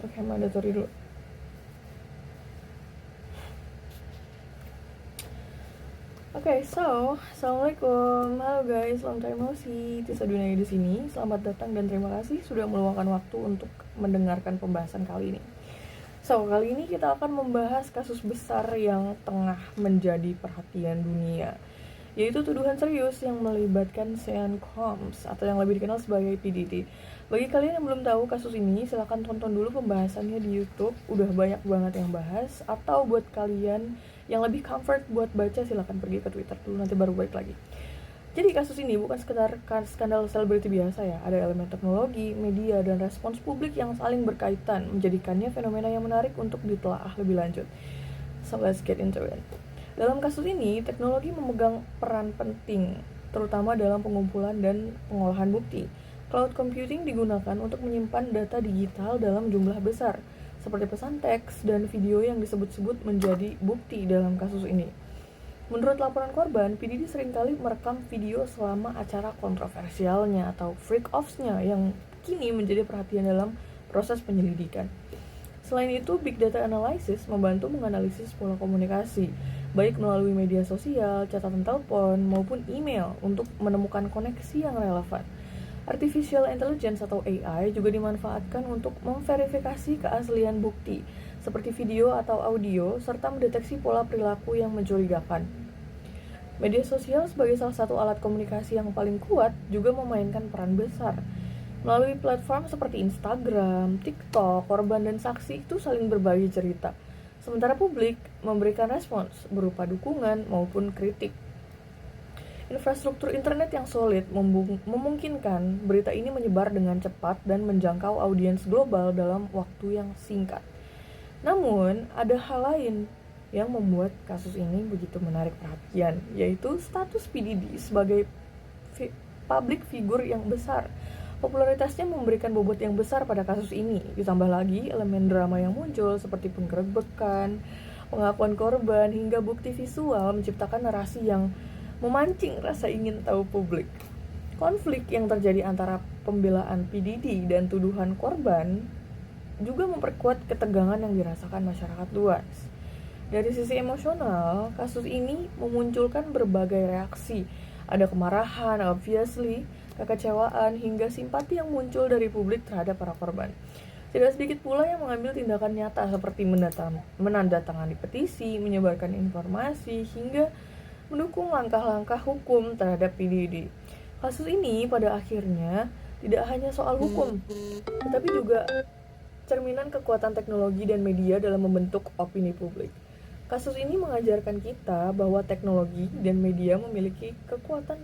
Oke, mandatory dulu. Oke, assalamualaikum, halo guys, long time no see, Tisa Dunia di sini. Selamat datang dan terima kasih sudah meluangkan waktu untuk mendengarkan pembahasan kali ini. Kali ini kita akan membahas kasus besar yang tengah menjadi perhatian dunia, yaitu tuduhan serius yang melibatkan Sean Combs atau yang lebih dikenal sebagai PDD. Bagi kalian yang belum tahu kasus ini, silahkan tonton dulu pembahasannya di YouTube. Udah banyak banget yang bahas. Atau buat kalian yang lebih comfort buat baca, silahkan pergi ke Twitter dulu, nanti baru balik lagi. Jadi kasus ini bukan sekedar skandal selebriti biasa ya, ada elemen teknologi, media, dan respons publik yang saling berkaitan, menjadikannya fenomena yang menarik untuk ditelaah lebih lanjut. So let's get into it. Dalam kasus ini, teknologi memegang peran penting, terutama dalam pengumpulan dan pengolahan bukti. Cloud computing digunakan untuk menyimpan data digital dalam jumlah besar, seperti pesan teks dan video yang disebut-sebut menjadi bukti dalam kasus ini. Menurut laporan korban, PDD seringkali merekam video selama acara kontroversialnya atau freak-offs-nya yang kini menjadi perhatian dalam proses penyelidikan. Selain itu, Big Data Analysis membantu menganalisis pola komunikasi, baik melalui media sosial, catatan telepon, maupun email untuk menemukan koneksi yang relevan. Artificial Intelligence atau AI juga dimanfaatkan untuk memverifikasi keaslian bukti, seperti video atau audio, serta mendeteksi pola perilaku yang mencurigakan. Media sosial sebagai salah satu alat komunikasi yang paling kuat juga memainkan peran besar. Melalui platform seperti Instagram, TikTok, korban dan saksi itu saling berbagi cerita, sementara publik memberikan respons berupa dukungan maupun kritik. Infrastruktur internet yang solid memungkinkan berita ini menyebar dengan cepat dan menjangkau audiens global dalam waktu yang singkat. Namun, ada hal lain yang membuat kasus ini begitu menarik perhatian, yaitu status PDD sebagai public figure yang besar. Popularitasnya memberikan bobot yang besar pada kasus ini, ditambah lagi elemen drama yang muncul seperti penggerebekan, pengakuan korban, hingga bukti visual menciptakan narasi yang memancing rasa ingin tahu publik. Konflik yang terjadi antara pembelaan PDD dan tuduhan korban juga memperkuat ketegangan yang dirasakan masyarakat luas. Dari sisi emosional, kasus ini memunculkan berbagai reaksi. Ada kemarahan, obviously, kekecewaan, hingga simpati yang muncul dari publik terhadap para korban. Tidak sedikit pula yang mengambil tindakan nyata seperti menandatangani petisi, menyebarkan informasi, hingga mendukung langkah-langkah hukum terhadap PDD. Kasus ini pada akhirnya tidak hanya soal hukum, tetapi juga cerminan kekuatan teknologi dan media dalam membentuk opini publik. Kasus ini mengajarkan kita bahwa teknologi dan media memiliki kekuatan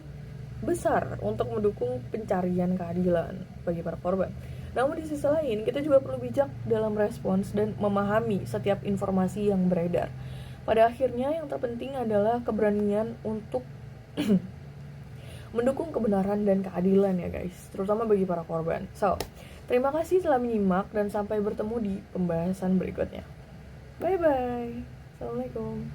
besar untuk mendukung pencarian keadilan bagi para korban. Namun di sisi lain, kita juga perlu bijak dalam respons dan memahami setiap informasi yang beredar. Pada akhirnya, yang terpenting adalah keberanian untuk mendukung kebenaran dan keadilan ya guys, terutama bagi para korban. Terima kasih telah menyimak dan sampai bertemu di pembahasan berikutnya. Bye bye. Assalamualaikum.